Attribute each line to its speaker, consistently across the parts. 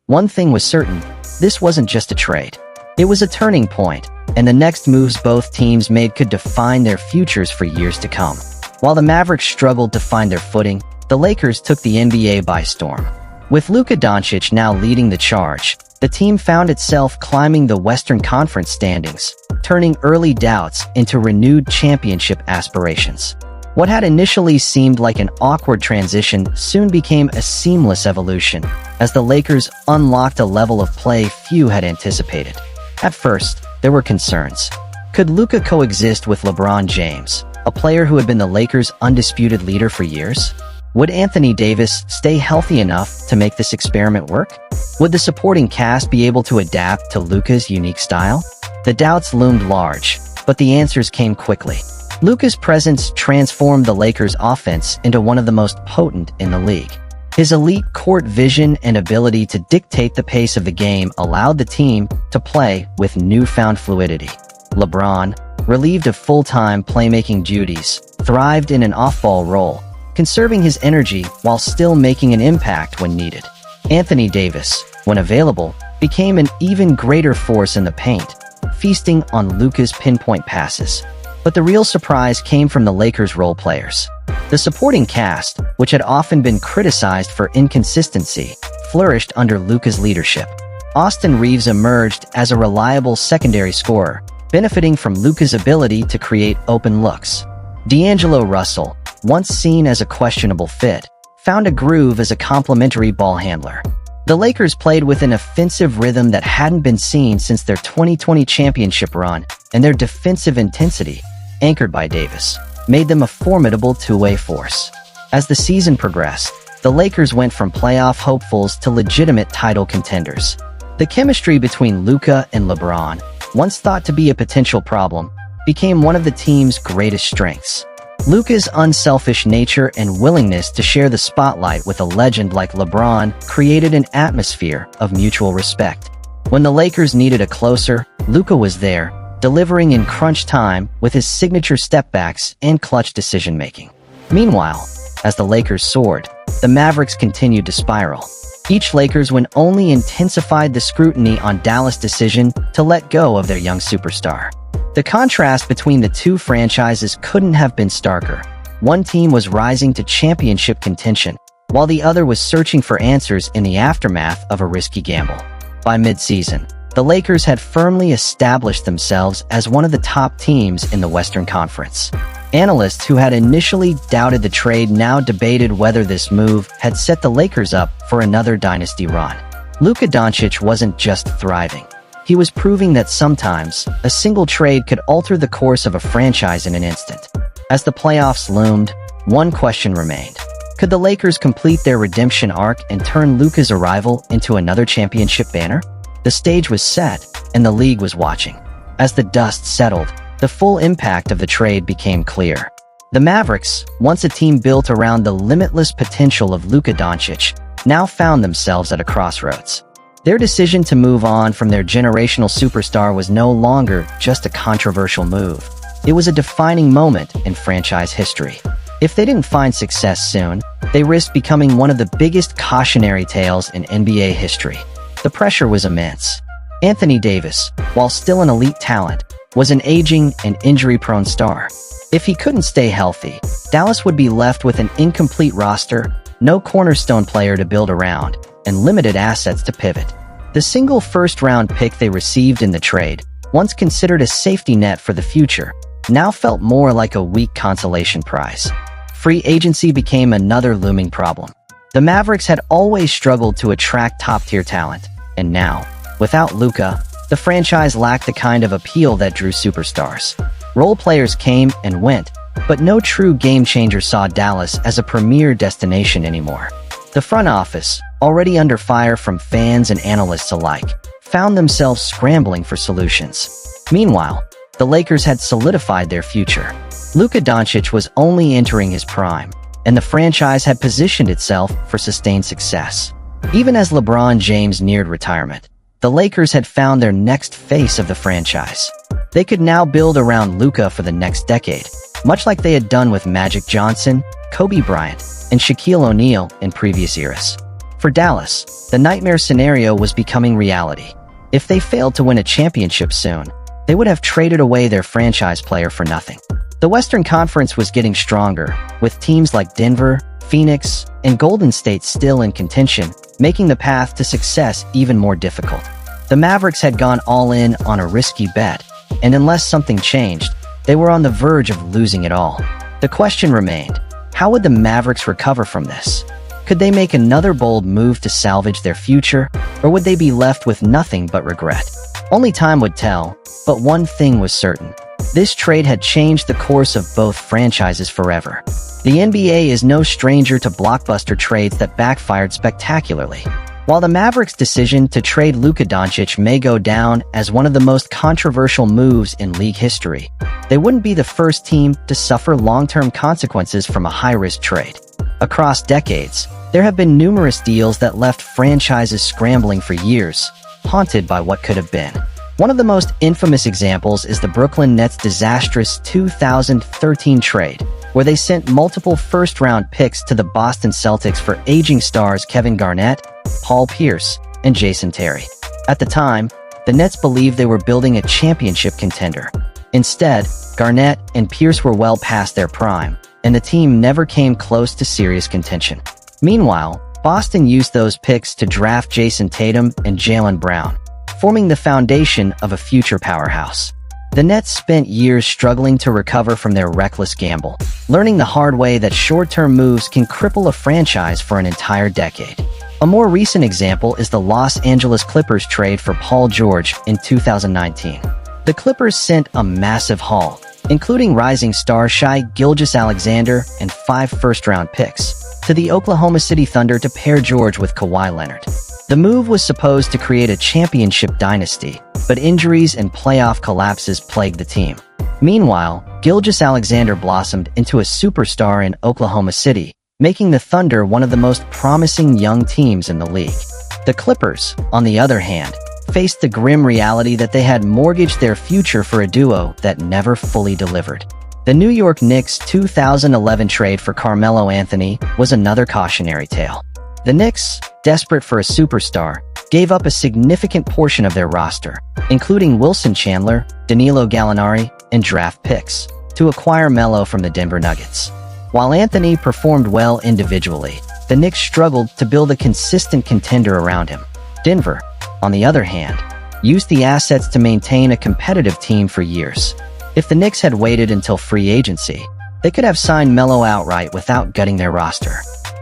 Speaker 1: One thing was certain, this wasn't just a trade. It was a turning point, and the next moves both teams made could define their futures for years to come. While the Mavericks struggled to find their footing, the Lakers took the NBA by storm. With Luka Doncic now leading the charge, the team found itself climbing the Western Conference standings, turning early doubts into renewed championship aspirations. What had initially seemed like an awkward transition soon became a seamless evolution, as the Lakers unlocked a level of play few had anticipated. At first, there were concerns. Could Luka coexist with LeBron James, a player who had been the Lakers' undisputed leader for years? Would Anthony Davis stay healthy enough to make this experiment work? Would the supporting cast be able to adapt to Luka's unique style? The doubts loomed large, but the answers came quickly. Luka's presence transformed the Lakers' offense into one of the most potent in the league. His elite court vision and ability to dictate the pace of the game allowed the team to play with newfound fluidity. LeBron, relieved of full-time playmaking duties, thrived in an off-ball role, conserving his energy while still making an impact when needed. Anthony Davis, when available, became an even greater force in the paint, feasting on Luka's pinpoint passes. But the real surprise came from the Lakers' role players. The supporting cast, which had often been criticized for inconsistency, flourished under Luka's leadership. Austin Reeves emerged as a reliable secondary scorer, benefiting from Luka's ability to create open looks. D'Angelo Russell, once seen as a questionable fit, found a groove as a complementary ball handler. The Lakers played with an offensive rhythm that hadn't been seen since their 2020 championship run, and their defensive intensity, anchored by Davis, made them a formidable two-way force. As the season progressed, the Lakers went from playoff hopefuls to legitimate title contenders. The chemistry between Luka and LeBron, once thought to be a potential problem, became one of the team's greatest strengths. Luka's unselfish nature and willingness to share the spotlight with a legend like LeBron created an atmosphere of mutual respect. When the Lakers needed a closer, Luka was there, delivering in crunch time with his signature stepbacks and clutch decision-making. Meanwhile, as the Lakers soared, the Mavericks continued to spiral. Each Lakers win only intensified the scrutiny on Dallas' decision to let go of their young superstar. The contrast between the two franchises couldn't have been starker. One team was rising to championship contention, while the other was searching for answers in the aftermath of a risky gamble. By mid-season, the Lakers had firmly established themselves as one of the top teams in the Western Conference. Analysts who had initially doubted the trade now debated whether this move had set the Lakers up for another dynasty run. Luka Doncic wasn't just thriving. He was proving that sometimes, a single trade could alter the course of a franchise in an instant. As the playoffs loomed, one question remained. Could the Lakers complete their redemption arc and turn Luka's arrival into another championship banner? The stage was set, and the league was watching. As the dust settled, the full impact of the trade became clear. The Mavericks, once a team built around the limitless potential of Luka Doncic, now found themselves at a crossroads. Their decision to move on from their generational superstar was no longer just a controversial move. It was a defining moment in franchise history. If they didn't find success soon, they risked becoming one of the biggest cautionary tales in NBA history. The pressure was immense. Anthony Davis, while still an elite talent, was an aging and injury-prone star. If he couldn't stay healthy, Dallas would be left with an incomplete roster, no cornerstone player to build around, and limited assets to pivot. The single first-round pick they received in the trade, once considered a safety net for the future, now felt more like a weak consolation prize. Free agency became another looming problem. The Mavericks had always struggled to attract top-tier talent, and now, without Luka, the franchise lacked the kind of appeal that drew superstars. Role players came and went, but no true game-changer saw Dallas as a premier destination anymore. The front office, already under fire from fans and analysts alike, found themselves scrambling for solutions. Meanwhile, the Lakers had solidified their future. Luka Doncic was only entering his prime, and the franchise had positioned itself for sustained success. Even as LeBron James neared retirement, the Lakers had found their next face of the franchise. They could now build around Luka for the next decade, much like they had done with Magic Johnson, Kobe Bryant, and Shaquille O'Neal in previous eras. For Dallas, the nightmare scenario was becoming reality. If they failed to win a championship soon, they would have traded away their franchise player for nothing. The Western Conference was getting stronger, with teams like Denver, Phoenix, and Golden State still in contention, making the path to success even more difficult. The Mavericks had gone all in on a risky bet, and unless something changed, they were on the verge of losing it all. The question remained, how would the Mavericks recover from this? Could they make another bold move to salvage their future, or would they be left with nothing but regret? Only time would tell, but one thing was certain. This trade had changed the course of both franchises forever. The NBA is no stranger to blockbuster trades that backfired spectacularly. While the Mavericks' decision to trade Luka Doncic may go down as one of the most controversial moves in league history, they wouldn't be the first team to suffer long-term consequences from a high-risk trade. Across decades, there have been numerous deals that left franchises scrambling for years, haunted by what could have been. One of the most infamous examples is the Brooklyn Nets' disastrous 2013 trade, where they sent multiple first-round picks to the Boston Celtics for aging stars Kevin Garnett, Paul Pierce, and Jason Terry. At the time, the Nets believed they were building a championship contender. Instead, Garnett and Pierce were well past their prime, and the team never came close to serious contention. Meanwhile, Boston used those picks to draft Jason Tatum and Jaylen Brown, forming the foundation of a future powerhouse. The Nets spent years struggling to recover from their reckless gamble, learning the hard way that short-term moves can cripple a franchise for an entire decade. A more recent example is the Los Angeles Clippers trade for Paul George in 2019. The Clippers sent a massive haul, including rising star Shai Gilgeous-Alexander and 5 first-round picks, to the Oklahoma City Thunder to pair George with Kawhi Leonard. The move was supposed to create a championship dynasty, but injuries and playoff collapses plagued the team. Meanwhile, Gilgeous-Alexander blossomed into a superstar in Oklahoma City, making the Thunder one of the most promising young teams in the league. The Clippers, on the other hand, faced the grim reality that they had mortgaged their future for a duo that never fully delivered. The New York Knicks' 2011 trade for Carmelo Anthony was another cautionary tale. The Knicks, desperate for a superstar, gave up a significant portion of their roster, including Wilson Chandler, Danilo Gallinari, and draft picks, to acquire Melo from the Denver Nuggets. While Anthony performed well individually, the Knicks struggled to build a consistent contender around him. Denver, on the other hand, used the assets to maintain a competitive team for years. If the Knicks had waited until free agency, they could have signed Melo outright without gutting their roster.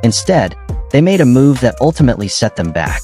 Speaker 1: Instead, they made a move that ultimately set them back.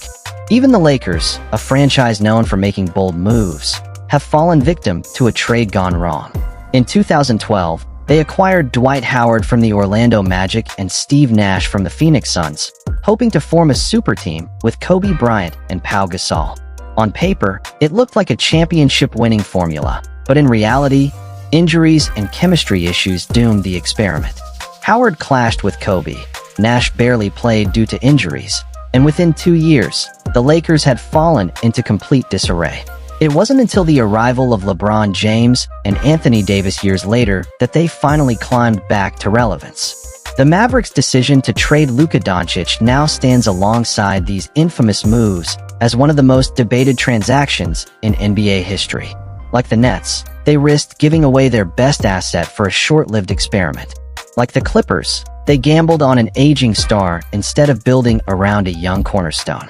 Speaker 1: Even the Lakers, a franchise known for making bold moves, have fallen victim to a trade gone wrong. In 2012, they acquired Dwight Howard from the Orlando Magic and Steve Nash from the Phoenix Suns, hoping to form a super team with Kobe Bryant and Pau Gasol. On paper, it looked like a championship-winning formula, but in reality, injuries and chemistry issues doomed the experiment. Howard clashed with Kobe, Nash barely played due to injuries, and within 2 years, the Lakers had fallen into complete disarray. It wasn't until the arrival of LeBron James and Anthony Davis years later that they finally climbed back to relevance. The Mavericks' decision to trade Luka Doncic now stands alongside these infamous moves as one of the most debated transactions in NBA history. Like the Nets, they risked giving away their best asset for a short-lived experiment. Like the Clippers, they gambled on an aging star instead of building around a young cornerstone.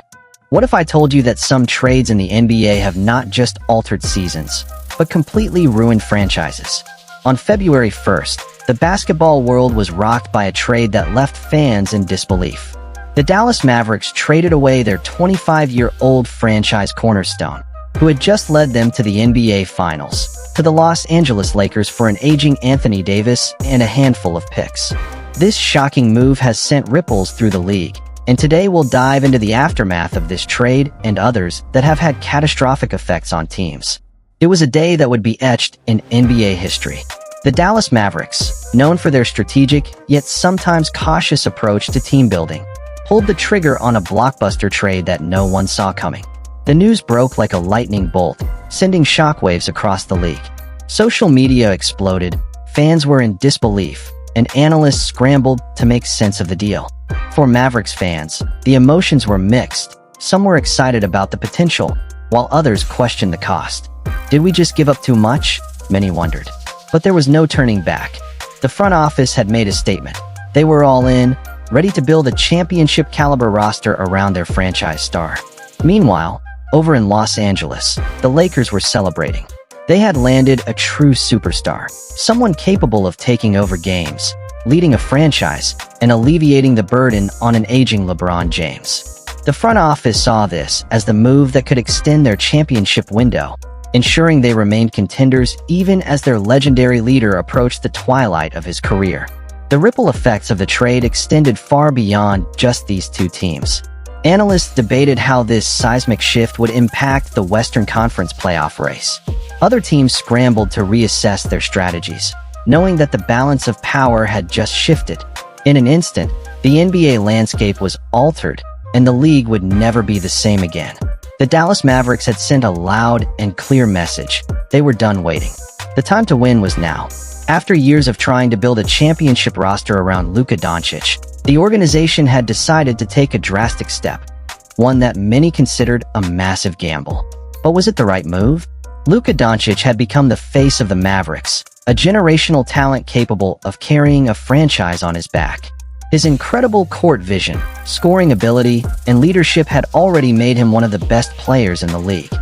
Speaker 1: What if I told you that some trades in the NBA have not just altered seasons, but completely ruined franchises? On February 1st, the basketball world was rocked by a trade that left fans in disbelief. The Dallas Mavericks traded away their 25-year-old franchise cornerstone, who had just led them to the NBA Finals, to the Los Angeles Lakers for an aging Anthony Davis and a handful of picks. This shocking move has sent ripples through the league, and today we'll dive into the aftermath of this trade and others that have had catastrophic effects on teams. It was a day that would be etched in NBA history. The Dallas Mavericks, known for their strategic yet sometimes cautious approach to team building, pulled the trigger on a blockbuster trade that no one saw coming. The news broke like a lightning bolt, sending shockwaves across the league. Social media exploded, fans were in disbelief, and analysts scrambled to make sense of the deal. For Mavericks fans, the emotions were mixed. Some were excited about the potential, while others questioned the cost. Did we just give up too much? Many wondered. But there was no turning back. The front office had made a statement. They were all in, ready to build a championship-caliber roster around their franchise star. Meanwhile, over in Los Angeles, the Lakers were celebrating. They had landed a true superstar, someone capable of taking over games, leading a franchise, and alleviating the burden on an aging LeBron James. The front office saw this as the move that could extend their championship window, ensuring they remained contenders even as their legendary leader approached the twilight of his career. The ripple effects of the trade extended far beyond just these two teams. Analysts debated how this seismic shift would impact the Western Conference playoff race. Other teams scrambled to reassess their strategies, knowing that the balance of power had just shifted. In an instant, the NBA landscape was altered, and the league would never be the same again. The Dallas Mavericks had sent a loud and clear message. They were done waiting. The time to win was now. After years of trying to build a championship roster around Luka Doncic, the organization had decided to take a drastic step, one that many considered a massive gamble. But was it the right move? Luka Doncic had become the face of the Mavericks, a generational talent capable of carrying a franchise on his back. His incredible court vision, scoring ability, and leadership had already made him one of the best players in the league.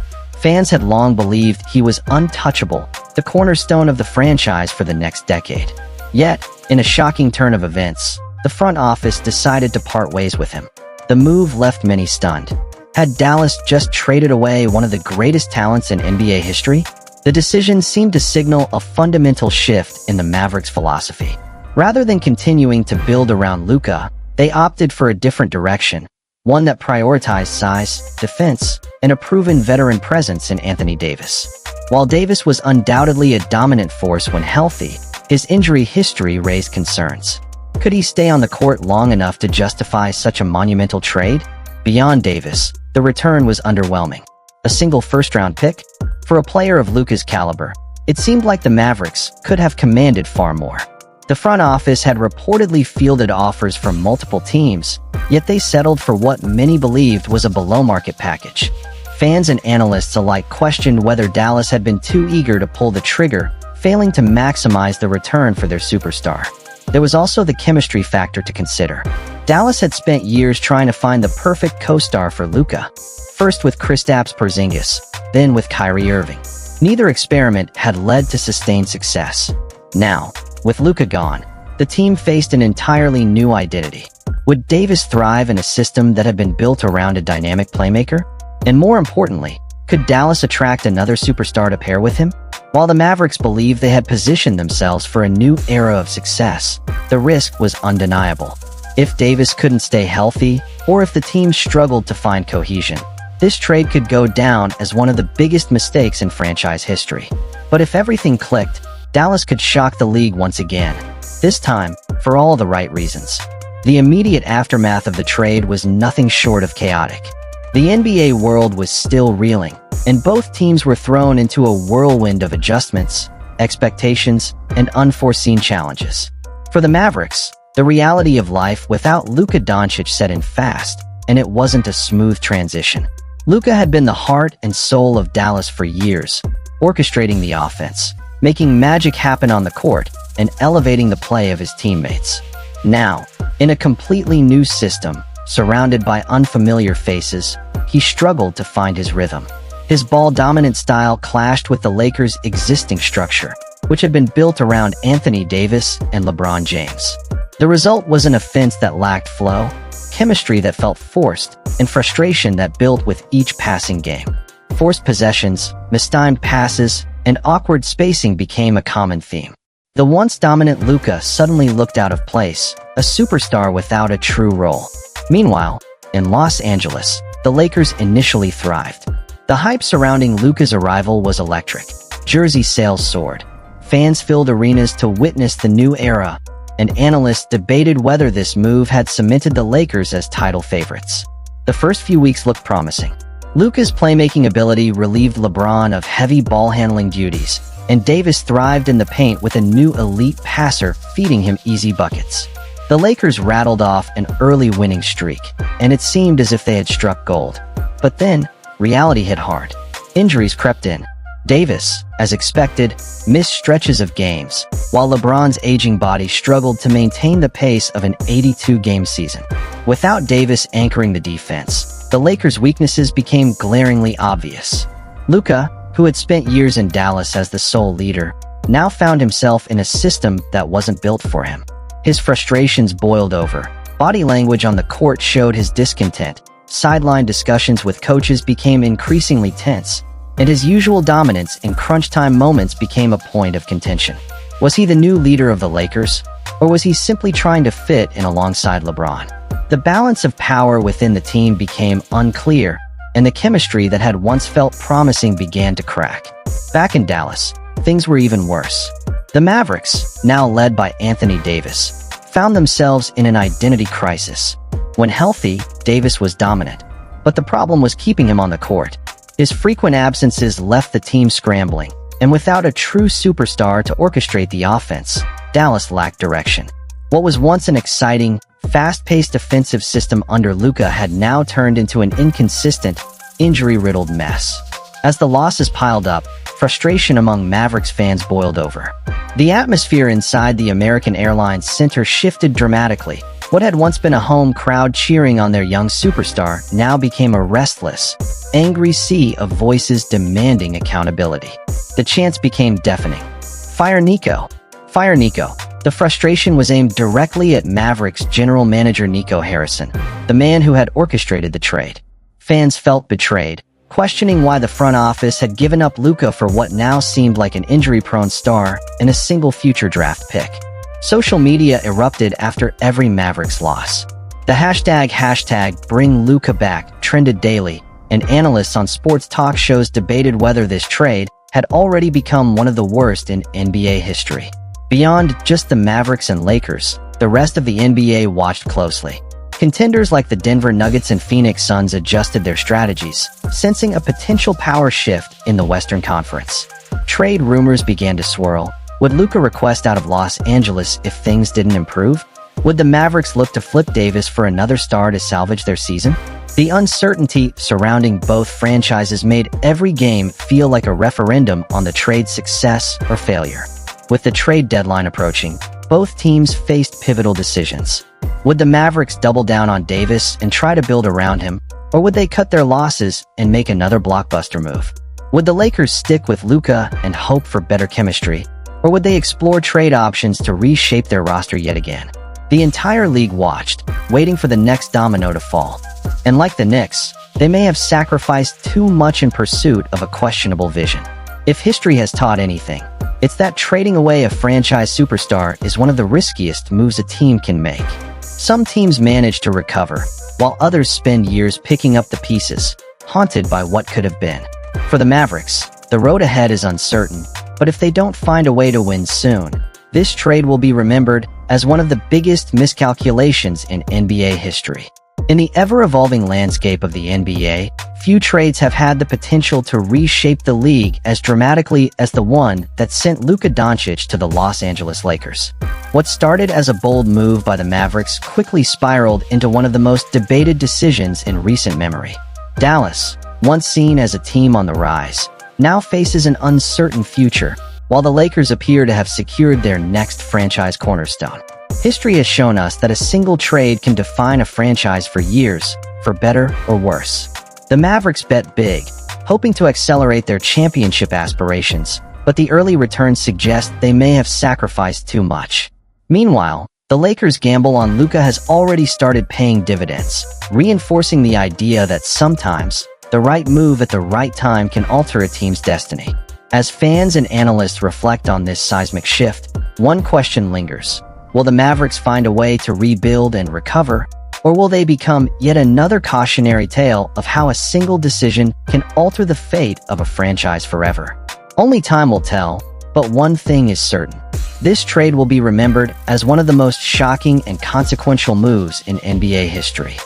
Speaker 1: Fans had long believed he was untouchable, the cornerstone of the franchise for the next decade. Yet, in a shocking turn of events, the front office decided to part ways with him. The move left many stunned. Had Dallas just traded away one of the greatest talents in NBA history? The decision seemed to signal a fundamental shift in the Mavericks' philosophy. Rather than continuing to build around Luka, they opted for a different direction, one that prioritized size, defense, and a proven veteran presence in Anthony Davis. While Davis was undoubtedly a dominant force when healthy, his injury history raised concerns. Could he stay on the court long enough to justify such a monumental trade? Beyond Davis, the return was underwhelming. A single first-round pick? For a player of Luka's caliber, it seemed like the Mavericks could have commanded far more. The front office had reportedly fielded offers from multiple teams, yet they settled for what many believed was a below-market package. Fans and analysts alike questioned whether Dallas had been too eager to pull the trigger, failing to maximize the return for their superstar. There was also the chemistry factor to consider. Dallas had spent years trying to find the perfect co-star for Luka, first with Kristaps Porzingis, then with Kyrie Irving. Neither experiment had led to sustained success. Now, with Luka gone, the team faced an entirely new identity. Would Davis thrive in a system that had been built around a dynamic playmaker? And more importantly, could Dallas attract another superstar to pair with him? While the Mavericks believed they had positioned themselves for a new era of success, the risk was undeniable. If Davis couldn't stay healthy, or if the team struggled to find cohesion, this trade could go down as one of the biggest mistakes in franchise history. But if everything clicked, Dallas could shock the league once again, this time for all the right reasons. The immediate aftermath of the trade was nothing short of chaotic. The NBA world was still reeling, and both teams were thrown into a whirlwind of adjustments, expectations, and unforeseen challenges. For the Mavericks, the reality of life without Luka Doncic set in fast, and it wasn't a smooth transition. Luka had been the heart and soul of Dallas for years, orchestrating the offense, making magic happen on the court, and elevating the play of his teammates. Now, in a completely new system, surrounded by unfamiliar faces, he struggled to find his rhythm. His ball-dominant style clashed with the Lakers' existing structure, which had been built around Anthony Davis and LeBron James. The result was an offense that lacked flow, chemistry that felt forced, and frustration that built with each passing game. Forced possessions, mistimed passes, and awkward spacing became a common theme. The once dominant Luka suddenly looked out of place, a superstar without a true role. Meanwhile, in Los Angeles, the Lakers initially thrived. The hype surrounding Luka's arrival was electric. Jersey sales soared. Fans filled arenas to witness the new era, and analysts debated whether this move had cemented the Lakers as title favorites. The first few weeks looked promising. Luka's playmaking ability relieved LeBron of heavy ball-handling duties, and Davis thrived in the paint with a new elite passer feeding him easy buckets. The Lakers rattled off an early winning streak, and it seemed as if they had struck gold. But then, reality hit hard. Injuries crept in. Davis, as expected, missed stretches of games, while LeBron's aging body struggled to maintain the pace of an 82-game season. Without Davis anchoring the defense, the Lakers' weaknesses became glaringly obvious. Luka, who had spent years in Dallas as the sole leader, now found himself in a system that wasn't built for him. His frustrations boiled over. Body language on the court showed his discontent. Sideline discussions with coaches became increasingly tense, and his usual dominance in crunch-time moments became a point of contention. Was he the new leader of the Lakers, or was he simply trying to fit in alongside LeBron? The balance of power within the team became unclear, and the chemistry that had once felt promising began to crack. Back in Dallas, things were even worse. The Mavericks, now led by Anthony Davis, found themselves in an identity crisis. When healthy, Davis was dominant, but the problem was keeping him on the court. His frequent absences left the team scrambling, and without a true superstar to orchestrate the offense, Dallas lacked direction. What was once an exciting, fast-paced offensive system under Luka had now turned into an inconsistent, injury-riddled mess. As the losses piled up, frustration among Mavericks fans boiled over. The atmosphere inside the American Airlines Center shifted dramatically. What had once been a home crowd cheering on their young superstar now became a restless, angry sea of voices demanding accountability. The chants became deafening. Fire Nico! Fire Nico! The frustration was aimed directly at Mavericks general manager Nico Harrison, the man who had orchestrated the trade. Fans felt betrayed, questioning why the front office had given up Luka for what now seemed like an injury-prone star and a single future draft pick. Social media erupted after every Mavericks loss. The hashtag Bring Luka Back trended daily, and analysts on sports talk shows debated whether this trade had already become one of the worst in NBA history. Beyond just the Mavericks and Lakers, the rest of the NBA watched closely. Contenders like the Denver Nuggets and Phoenix Suns adjusted their strategies, sensing a potential power shift in the Western Conference. Trade rumors began to swirl. Would Luka request out of Los Angeles if things didn't improve? Would the Mavericks look to flip Davis for another star to salvage their season? The uncertainty surrounding both franchises made every game feel like a referendum on the trade's success or failure. With the trade deadline approaching, both teams faced pivotal decisions. Would the Mavericks double down on Davis and try to build around him, or would they cut their losses and make another blockbuster move? Would the Lakers stick with Luka and hope for better chemistry, or would they explore trade options to reshape their roster yet again? The entire league watched, waiting for the next domino to fall. And like the Knicks, they may have sacrificed too much in pursuit of a questionable vision. If history has taught anything, it's that trading away a franchise superstar is one of the riskiest moves a team can make. Some teams manage to recover, while others spend years picking up the pieces, haunted by what could have been. For the Mavericks, the road ahead is uncertain, but if they don't find a way to win soon, this trade will be remembered as one of the biggest miscalculations in NBA history. In the ever-evolving landscape of the NBA, few trades have had the potential to reshape the league as dramatically as the one that sent Luka Doncic to the Los Angeles Lakers. What started as a bold move by the Mavericks quickly spiraled into one of the most debated decisions in recent memory. Dallas, once seen as a team on the rise, now faces an uncertain future, while the Lakers appear to have secured their next franchise cornerstone. History has shown us that a single trade can define a franchise for years, for better or worse. The Mavericks bet big, hoping to accelerate their championship aspirations, but the early returns suggest they may have sacrificed too much. Meanwhile, the Lakers' gamble on Luka has already started paying dividends, reinforcing the idea that sometimes, the right move at the right time can alter a team's destiny. As fans and analysts reflect on this seismic shift, one question lingers. Will the Mavericks find a way to rebuild and recover, or will they become yet another cautionary tale of how a single decision can alter the fate of a franchise forever? Only time will tell, but one thing is certain. This trade will be remembered as one of the most shocking and consequential moves in NBA history.